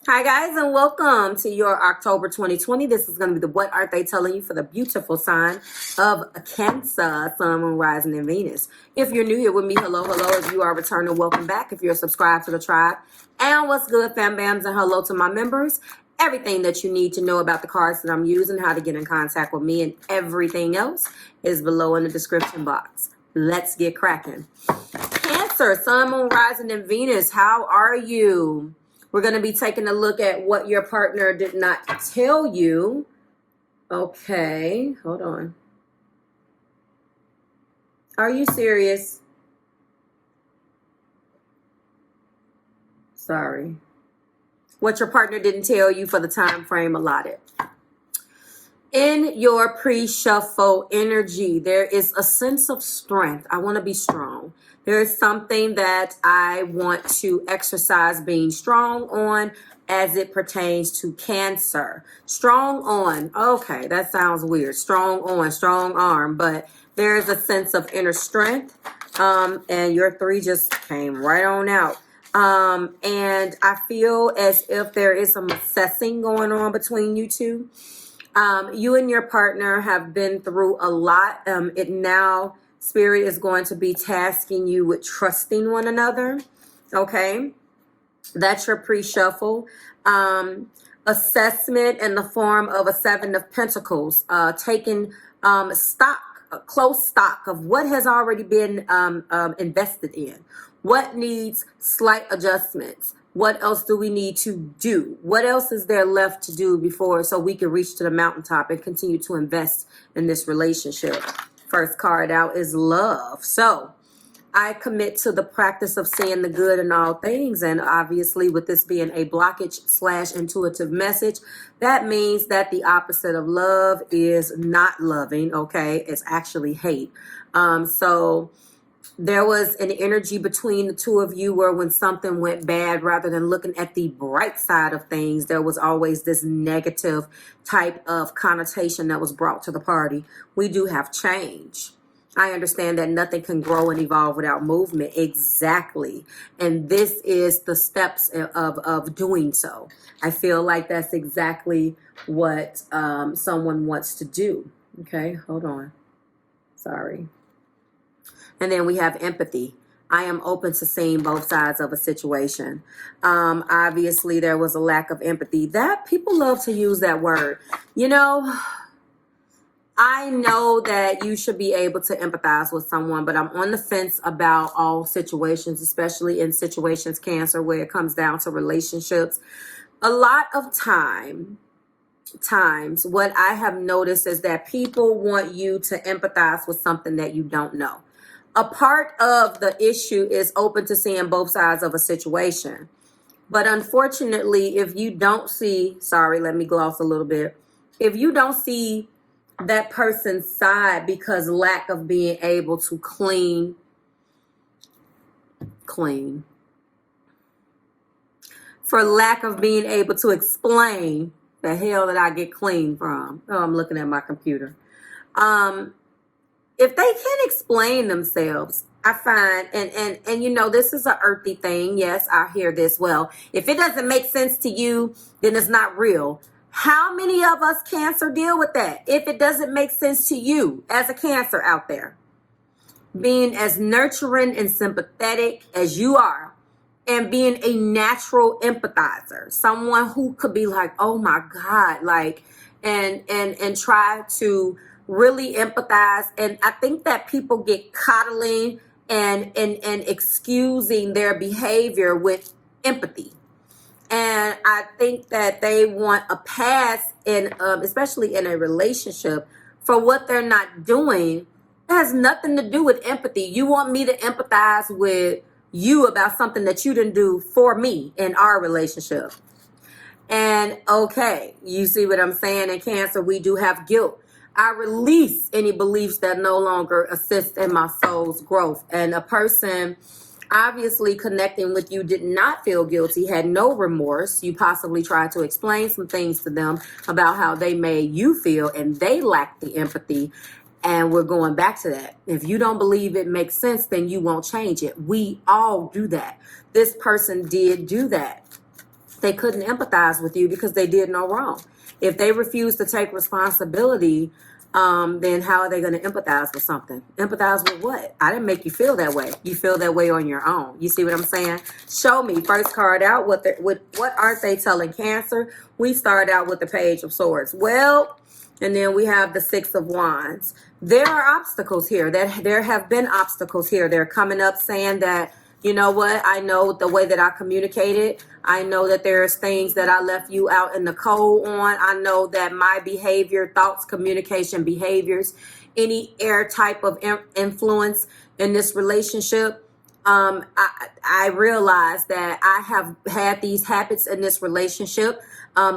Hi guys, and welcome to your October 2020. This is going to be the What Are They Telling You for the beautiful sign of Cancer, Sun, Moon, Rising, and Venus. If you're new here with me, hello. If you are returning, welcome back. If you're subscribed to the tribe, and what's good, fam bams, and hello to my members. Everything that you need to know about the cards that I'm using, how to get in contact with me, and everything else is below in the description box. Let's get cracking. Cancer, Sun, Moon, Rising, and Venus, how are you? We're going to be taking a look at what your partner did not tell you. Okay, hold on. Are you serious? Sorry. What your partner didn't tell you for the time frame allotted. In your pre-shuffle energy, there is a sense of strength. I want to be strong. There is something that I want to exercise being strong on as it pertains to Cancer. Strong on. Okay, that sounds weird. Strong on, strong arm. But there is a sense of inner strength. And your 3 just came right on out. And I feel as if there is some assessing going on between you two. You and your partner have been through a lot. Spirit is going to be tasking you with trusting one another. Okay. That's your pre-shuffle. Assessment in the form of a 7 of Pentacles. Taking close stock of what has already been invested in. What needs slight adjustments? What else do we need to do? What else is there left to do so we can reach to the mountaintop and continue to invest in this relationship? First card out is love. So I commit to the practice of seeing the good in all things. And obviously with this being a blockage/intuitive message, that means that the opposite of love is not loving. Okay. It's actually hate. So there was an energy between the two of you where when something went bad, rather than looking at the bright side of things, there was always this negative type of connotation that was brought to the party. We do have change. I understand that nothing can grow and evolve without movement. Exactly. And this is the steps of doing so. I feel like that's exactly what someone wants to do. Okay, hold on. Sorry. And then we have empathy. I am open to seeing both sides of a situation. Obviously, there was a lack of empathy. That people love to use that word. You know, I know that you should be able to empathize with someone, but I'm on the fence about all situations, especially in situations, Cancer, where it comes down to relationships. A lot of times, what I have noticed is that people want you to empathize with something that you don't know. A part of the issue is open to seeing both sides of a situation. But unfortunately, if you don't see, sorry, let me gloss a little bit. If you don't see that person's side because lack of being able to clean. For lack of being able to explain the hell that I get clean from. Oh, I'm looking at my computer. If they can't explain themselves, I find, and you know, this is an earthy thing. Yes, I hear this. Well, if it doesn't make sense to you, then it's not real. How many of us Cancer deal with that? If it doesn't make sense to you as a Cancer out there, being as nurturing and sympathetic as you are, and being a natural empathizer, someone who could be like, oh my God, like, and try to really empathize. And I think that people get coddling and excusing their behavior with empathy. And I think that they want a pass in, especially in a relationship, for what they're not doing. It has nothing to do with empathy. You want me to empathize with you about something that you didn't do for me in our relationship. And okay, you see what I'm saying? In Cancer, we do have guilt. I release any beliefs that no longer assist in my soul's growth. And a person obviously connecting with you did not feel guilty, had no remorse. You possibly tried to explain some things to them about how they made you feel, and they lacked the empathy. And we're going back to that. If you don't believe it makes sense, then you won't change it. We all do that. This person did do that. They couldn't empathize with you because they did no wrong. If they refuse to take responsibility, then how are they going to empathize with something? Empathize with what? I didn't make you feel that way. You feel that way on your own. You see what I'm saying? Show me. First card out. What aren't they telling Cancer? We start out with the Page of Swords. Well, and then we have the Six of Wands. There are obstacles here. There have been obstacles here. They're coming up saying that, you know what? I know the way that I communicated. I know that there's things that I left you out in the cold on. I know that my behavior, thoughts, communication, behaviors, any air type of influence in this relationship, I realize that I have had these habits in this relationship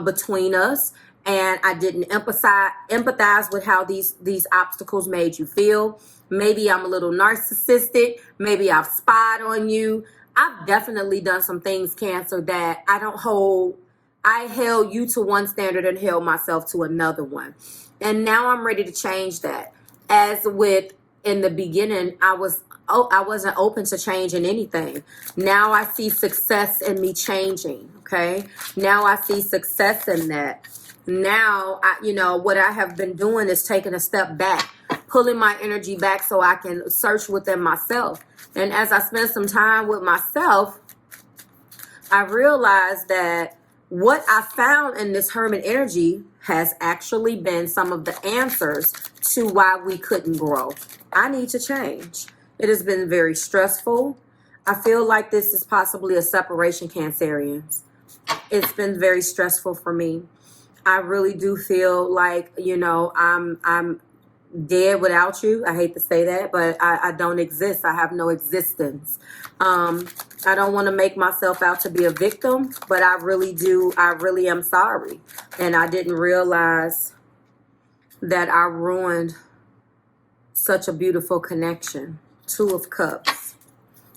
between us, and I didn't empathize with how these obstacles made you feel. Maybe I'm a little narcissistic. Maybe I've spied on you. I've definitely done some things, Cancer, that I don't hold. I held you to one standard and held myself to another one. And now I'm ready to change that. As with in the beginning, I wasn't open to changing anything. Now I see success in me changing. Okay. Now I see success in that. Now, what I have been doing is taking a step back, pulling my energy back so I can search within myself. And as I spend some time with myself, I realized that what I found in this Hermit energy has actually been some of the answers to why we couldn't grow. I need to change. It has been very stressful. I feel like this is possibly a separation, Cancerians. It's been very stressful for me. I really do feel like, I'm dead without you. I hate to say that, but I don't exist. I have no existence. I don't want to make myself out to be a victim, but I really do. I really am sorry. And I didn't realize that I ruined such a beautiful connection. Two of Cups.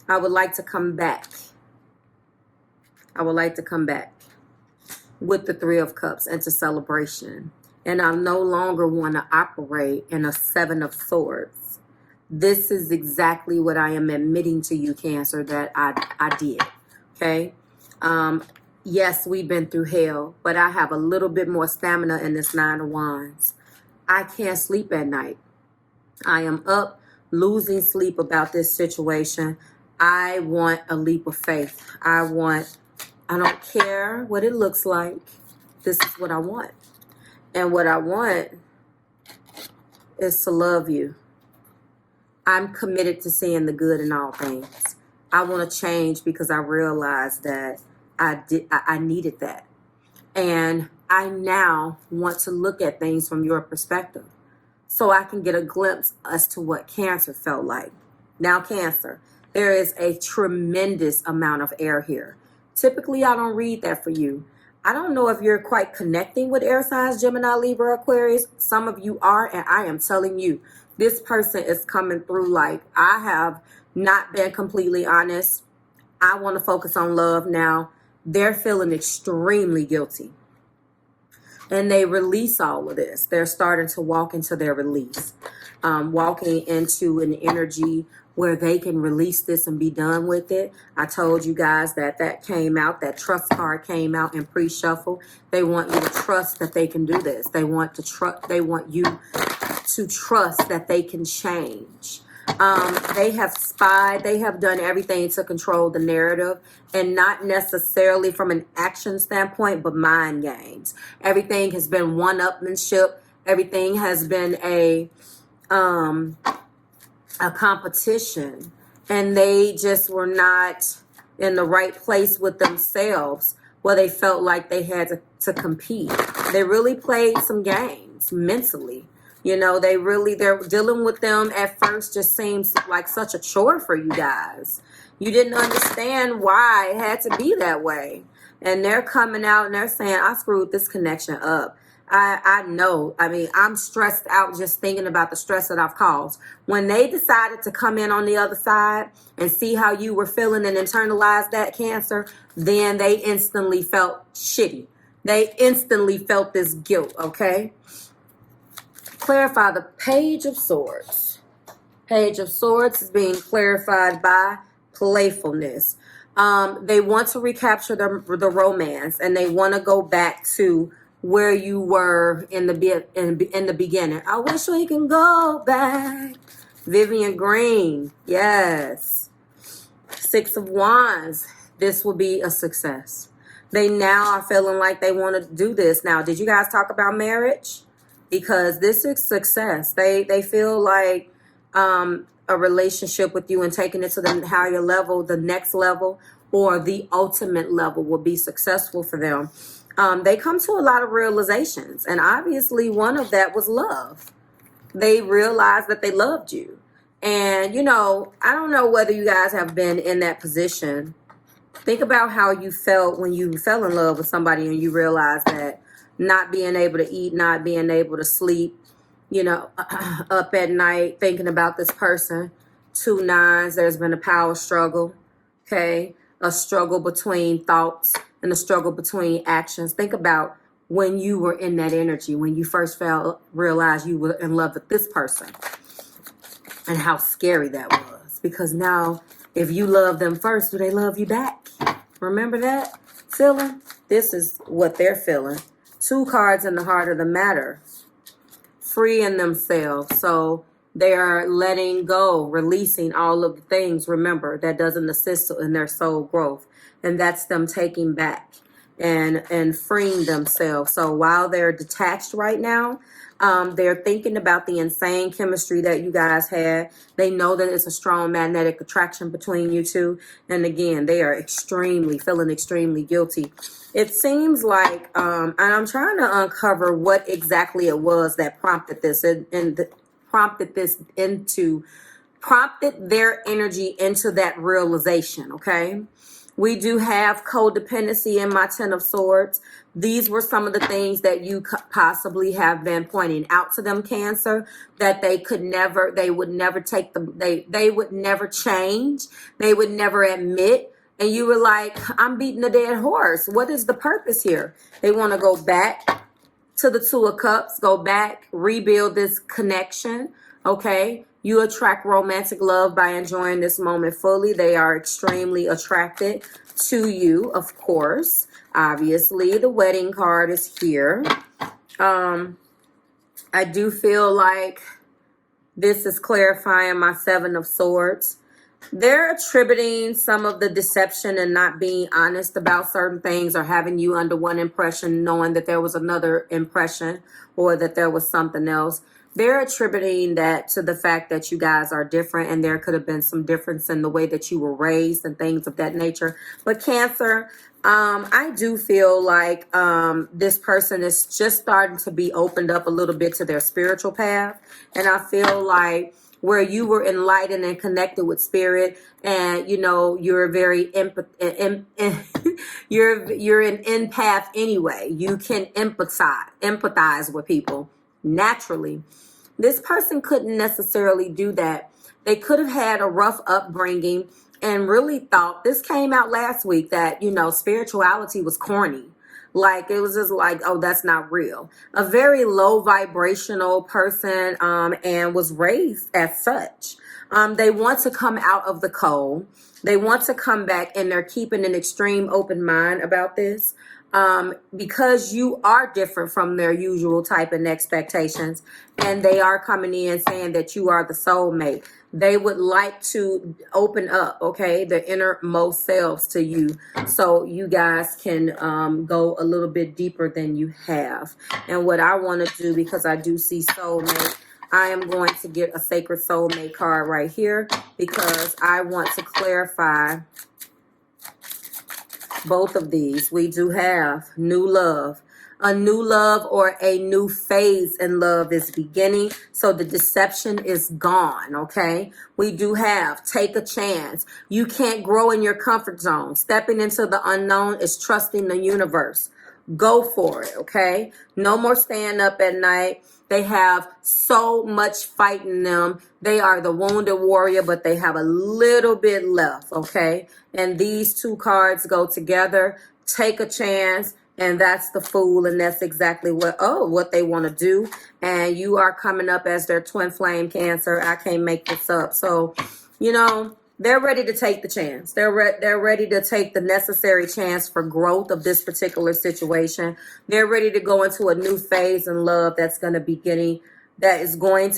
I would like to come back. I would like to come back with the Three of Cups into celebration. And I no longer want to operate in a Seven of Swords. This is exactly what I am admitting to you, Cancer, that I did. Okay? Yes, we've been through hell, but I have a little bit more stamina in this Nine of Wands. I can't sleep at night. I am up losing sleep about this situation. I want a leap of faith. I don't care what it looks like. This is what I want. And what I want is to love you. I'm committed to seeing the good in all things. I want to change because I realized that I needed that. And I now want to look at things from your perspective so I can get a glimpse as to what Cancer felt like. Now, Cancer, there is a tremendous amount of air here. Typically, I don't read that for you. I don't know if you're quite connecting with air signs, Gemini, Libra, Aquarius. Some of you are, and I am telling you, this person is coming through like I have not been completely honest. I want to focus on love now. They're feeling extremely guilty. And they release all of this. They're starting to walk into their release. Walking into an energy where they can release this and be done with it. I told you guys that came out, that trust card came out in pre-shuffle. They want you to trust that they can do this. They want you to trust that they can change. They have spied. They have done everything to control the narrative, and not necessarily from an action standpoint, but mind games. Everything has been one-upmanship. Everything has been a competition, and they just were not in the right place with themselves where they felt like they had to compete. They really played some games mentally. They're dealing with them at first just seems like such a chore for you guys. You didn't understand why it had to be that way. And they're coming out and they're saying, I screwed this connection up. I know. I mean, I'm stressed out just thinking about the stress that I've caused. When they decided to come in on the other side and see how you were feeling and internalize that, Cancer, then they instantly felt shitty. They instantly felt this guilt, okay? Clarify the Page of Swords. Page of Swords is being clarified by playfulness. They want to recapture the romance, and they want to go back to where you were in the beginning. I wish we can go back. Vivian Green, yes. Six of Wands, this will be a success. They now are feeling like they want to do this. Now, did you guys talk about marriage? Because this is success. They feel like a relationship with you and taking it to the higher level, the next level, or the ultimate level will be successful for them. They come to a lot of realizations, and obviously one of that was love. They realized that they loved you. And, you know, I don't know whether you guys have been in that position. Think about how you felt when you fell in love with somebody and you realized that not being able to eat, not being able to sleep, you know, up at night thinking about this person. 2 9s, there's been a power struggle, okay? A struggle between thoughts and a struggle between actions. Think about when you were in that energy, when you first realized you were in love with this person, and how scary that was. Because now, if you love them first, do they love you back? Remember that feeling? This is what they're feeling. 2 cards in the heart of the matter. Freeing themselves. So they are letting go, releasing all of the things, remember, that doesn't assist in their soul growth. And that's them taking back and freeing themselves. So while they're detached right now, they're thinking about the insane chemistry that you guys had. They know that it's a strong magnetic attraction between you two. And again, they are feeling extremely guilty. It seems like, and I'm trying to uncover what exactly it was that prompted this prompted their energy into that realization, okay? We do have codependency in my 10 of Swords. These were some of the things that you possibly have been pointing out to them, Cancer, that they would never they would never change. They would never admit. And you were like, I'm beating a dead horse. What is the purpose here? They want to go back to the 2 of Cups, go back, rebuild this connection, okay? You attract romantic love by enjoying this moment fully. They are extremely attracted to you, of course. Obviously, the wedding card is here. I do feel like this is clarifying my 7 of Swords. They're attributing some of the deception and not being honest about certain things, or having you under one impression, knowing that there was another impression, or that there was something else. They're attributing that to the fact that you guys are different, and there could have been some difference in the way that you were raised and things of that nature. But Cancer, I do feel like this person is just starting to be opened up a little bit to their spiritual path. And I feel like where you were enlightened and connected with spirit, and you know, you're very you're an empath anyway. You can empathize with people naturally. This person couldn't necessarily do that. They could have had a rough upbringing and really thought, this came out last week, that, you know, spirituality was corny. Like, it was just like, oh, that's not real. A very low vibrational person, and was raised as such. They want to come out of the cold. They want to come back, and they're keeping an extreme open mind about this. Because you are different from their usual type and expectations, and they are coming in saying that you are the soulmate. They would like to open up, okay, their innermost selves to you, so you guys can go a little bit deeper than you have. And what I want to do, because I do see soulmate, I am going to get a sacred soulmate card right here, because I want to clarify both of these. We do have new love. A new love or a new phase in love is beginning. So the deception is gone, okay? We do have take a chance. You can't grow in your comfort zone. Stepping into the unknown is trusting the universe. Go for it, okay? No more staying up at night. They have so much fight in them. They are the wounded warrior, but they have a little bit left, okay? And these 2 cards go together. Take a chance, and that's the Fool, and that's exactly what they want to do. And you are coming up as their twin flame, Cancer. I can't make this up. So, you know, they're ready to take the chance. They're ready to take the necessary chance for growth of this particular situation. They're ready to go into a new phase in love that is going to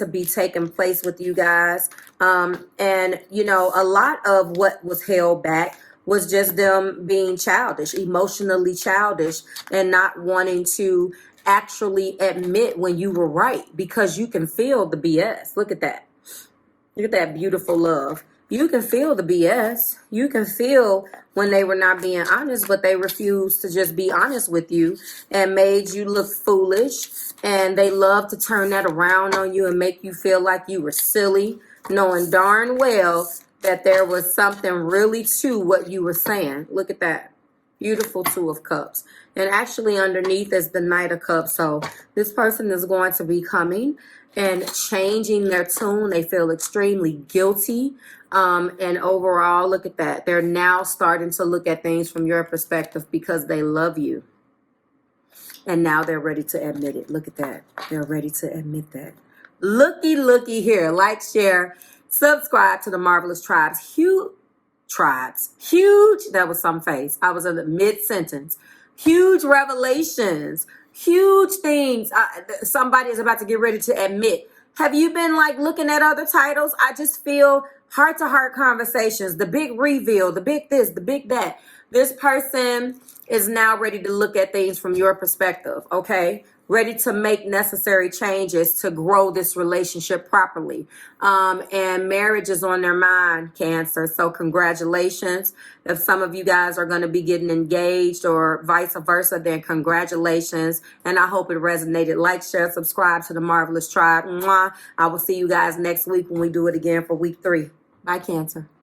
be taking place with you guys. And, you know, a lot of what was held back was just them being childish, emotionally childish, and not wanting to actually admit when you were right, because you can feel the BS. Look at that. Look at that beautiful love. You can feel the BS. You can feel when they were not being honest, but they refused to just be honest with you and made you look foolish. And they love to turn that around on you and make you feel like you were silly, knowing darn well that there was something really to what you were saying. Look at that. Beautiful Two of Cups. And actually underneath is the Knight of Cups. So this person is going to be coming and changing their tune. They feel extremely guilty. And overall, look at that. They're now starting to look at things from your perspective because they love you. And now they're ready to admit it. Look at that. They're ready to admit that. Looky here. Like, share, subscribe to the Marvelous Tribes. Huge. That was some face. I was in the mid-sentence. Huge revelations. Huge things. Somebody is about to get ready to admit. Have you been like looking at other titles? I just feel heart-to-heart conversations, the big reveal, the big this, the big that. This person is now ready to look at things from your perspective, okay? Ready to make necessary changes to grow this relationship properly. And marriage is on their mind, Cancer. So congratulations. If some of you guys are going to be getting engaged or vice versa, then congratulations. And I hope it resonated. Like, share, subscribe to the Marvelous Tribe. Mwah. I will see you guys next week when we do it again for week 3. Bye, Cancer.